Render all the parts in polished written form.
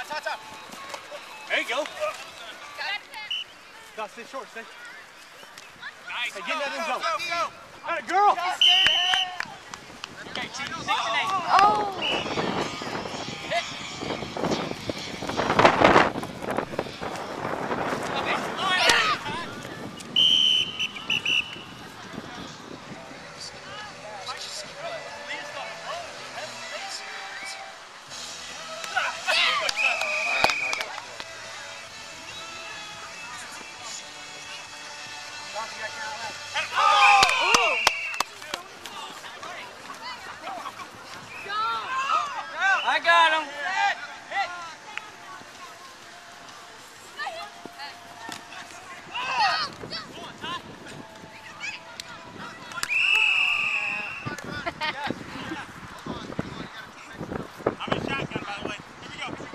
There you go. No, stay short, stay. Nice. Hey, get in that end zone. Go. All right, girl. Okay, 2, 6, and 8. Oh. I got him. I'm in shotgun, by the way. Here we go.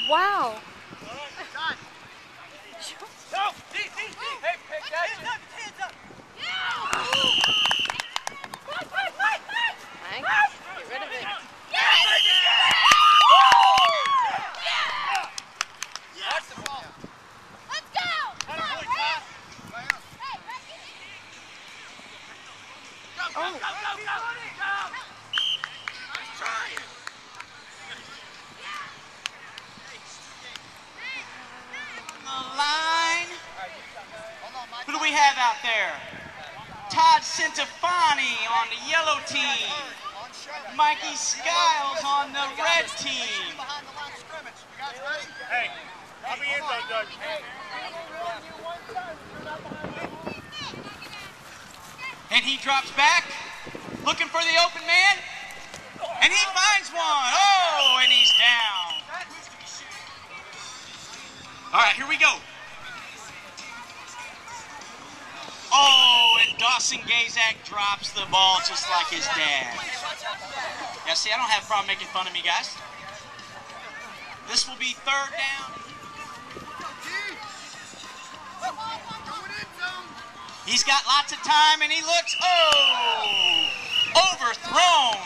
Wow. Go! Hey, pick that. Hands up. Thanks. Get rid of it. That's the ball. Let's go! Come on, Red! Hey, back in here! Go! Nice try! On the line. Who do we have out there? Todd Centofanti on the yellow team. Mikey Skiles on the red team. Hey, I'll be in though, Doug. And he drops back, looking for the open man. And he finds one. Oh, and he's down. All right, here we go. Oh, and Dawson Gazak drops the ball just like his dad. Yeah, see, I don't have a problem making fun of me, guys. This will be 3rd down. He's got lots of time, and he looks, overthrown.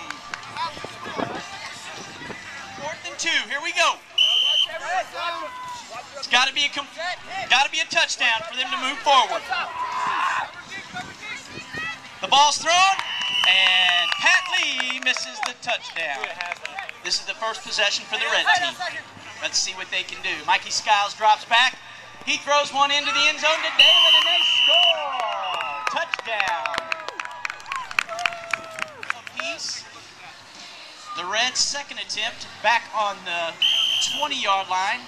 4th and 2, here we go. It's got to be a touchdown for them to move forward. The ball's thrown, and Pat Lee misses the touchdown. This is the first possession for the red team. Let's see what they can do. Mikey Skiles drops back. He throws one into the end zone to Dalen, and they score. Touchdown. Apiece. The Reds' second attempt back on the 20-yard line.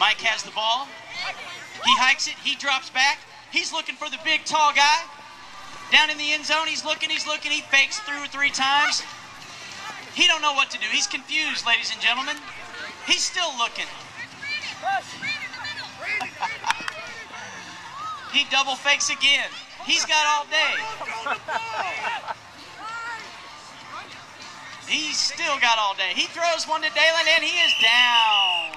Mike has the ball. He hikes it. He drops back. He's looking for the big, tall guy. Down in the end zone, he's looking. He fakes through 3 times. He don't know what to do. He's confused, ladies and gentlemen. He's still looking. He double fakes again. He's got all day. He's still got all day. He throws one to Dalen, and he is down.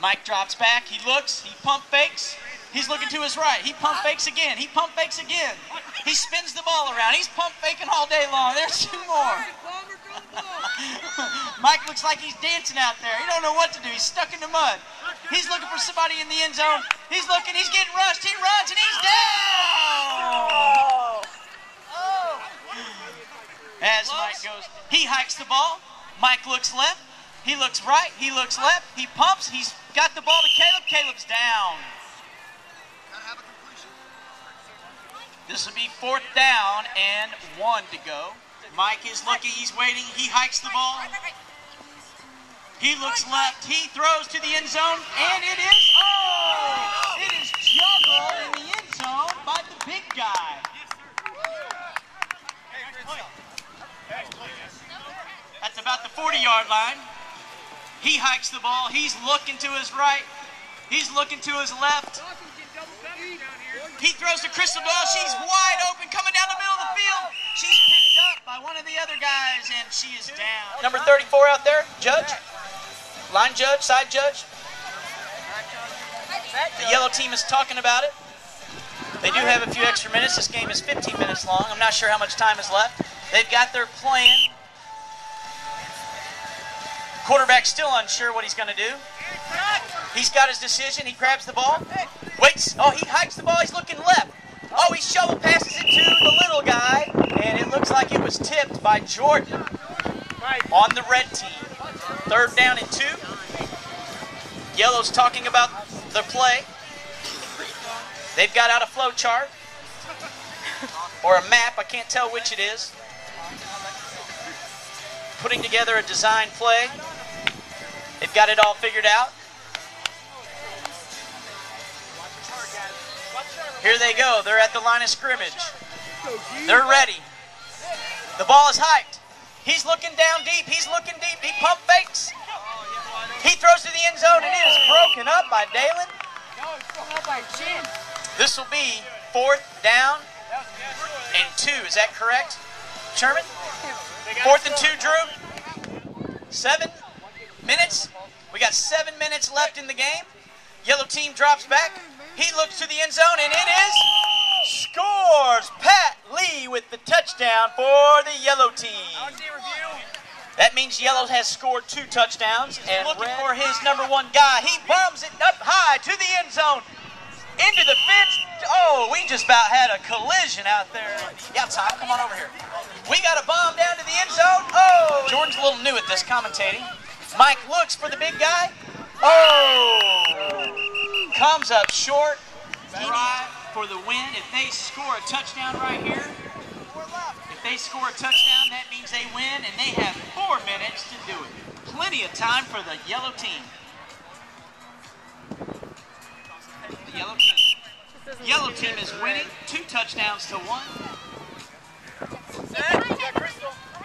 Mike drops back. He looks. He pump fakes. He's looking to his right. He pump fakes again. He pump fakes again. He spins the ball around. He's pump faking all day long. There's 2 more. Mike looks like he's dancing out there. He don't know what to do. He's stuck in the mud. He's looking for somebody in the end zone. He's looking. He's getting rushed. He runs, and he's down. As Mike goes, he hikes the ball. Mike looks left. He looks right. He looks left. He pumps. He's got the ball to Caleb. Caleb's down. This will be 4th down and 1 to go. Mike is looking. He's waiting. He hikes the ball. He looks left. He throws to the end zone, and it is, it is juggled in the end zone by the big guy. That's about the 40-yard line. He hikes the ball. He's looking to his right. He's looking to his left. He throws to Crystal Doyle. She's wide open, coming down the middle of the field. She's picked up by one of the other guys, and she is down. Number 34 out there, judge. Line judge, side judge. The yellow team is talking about it. They do have a few extra minutes. This game is 15 minutes long. I'm not sure how much time is left. They've got their plan. Quarterback's still unsure what he's going to do. He's got his decision. He grabs the ball. Waits. Oh, he hikes the ball. He's looking left. Oh, he shovel passes it to the little guy. And it looks like it was tipped by Jordan on the red team. 3rd down and 2. Yellow's talking about the play. They've got out a flow chart. Or a map. I can't tell which it is. Putting together a design play. They've got it all figured out. Here they go. They're at the line of scrimmage. They're ready. The ball is hiked. He's looking down deep. He's looking deep. He pump fakes. He throws to the end zone, and it is broken up by Dalen. This will be 4th down and 2. Is that correct, Sherman? 4th and 2, Drew. 7 minutes. We got 7 minutes left in the game. Yellow team drops back. He looks to the end zone, and it is scores. Pat Lee with the touchdown for the yellow team. That means yellow has scored 2 touchdowns, and looking for his number 1 guy. He bombs it up high to the end zone, into the fence. Oh, we just about had a collision out there. Yeah, Tom, come on over here. We got a bomb down to the end zone. Oh, Jordan's a little new at this commentating. Mike looks for the big guy. Oh, comes up short. Drive for the win. If they score a touchdown right here, if they score a touchdown, that means they win, and they have 4 minutes to do it. Plenty of time for the yellow team. The yellow team. Yellow team is winning 2 touchdowns to 1.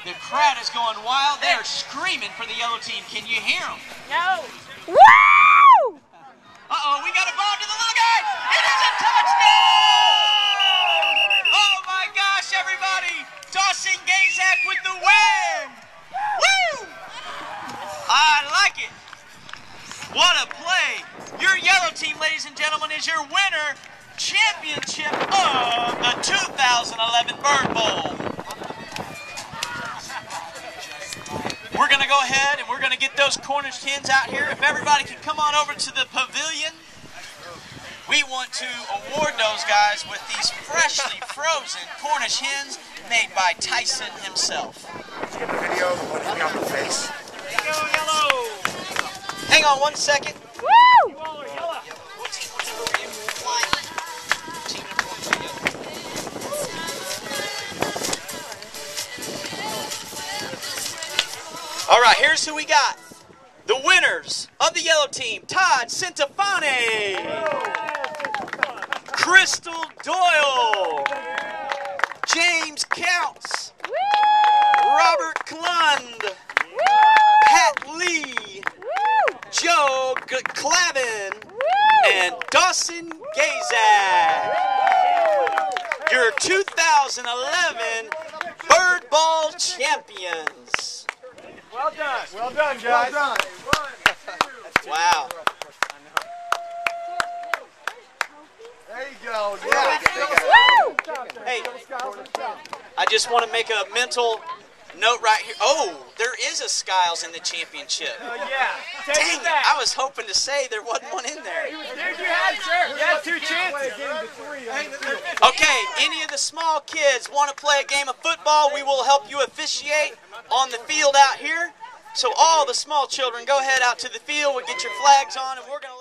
The crowd is going wild. They're screaming for the yellow team. Can you hear them? No. Woo! Uh-oh, we got a ball to the little guy. It is a touchdown! Oh, my gosh, everybody. Dawson Gazak with the win. Woo! I like it. What a play. Your yellow team, ladies and gentlemen, is your winner championship of the 2011 Bird Bowl. We're going to go ahead and we're going to get those Cornish hens out here. If everybody can come on over to the pavilion, we want to award those guys with these freshly frozen Cornish hens made by Tyson himself. Video, put me on the face. Go yellow. Hang on 1 second. Woo! All right, here's who we got. The winners of the yellow team, Todd Centofanti, Crystal Doyle, James Counts, Robert Klund, Pat Lee, Joe Clavin, and Dawson Gazak. Your 2011 Bird Ball champions. Well done. Well done, guys. Well done. Wow. There you go. Yeah. Hey, I just want to make a mental note right here. Oh, there is a Skiles in the championship. Yeah. Dang it, I was hoping to say there wasn't one in there. Dude, you had 2 chances. Okay, any of the small kids want to play a game of football, we will help you officiate on the field out here. So all the small children, go ahead out to the field, we'll get your flags on, and we're going to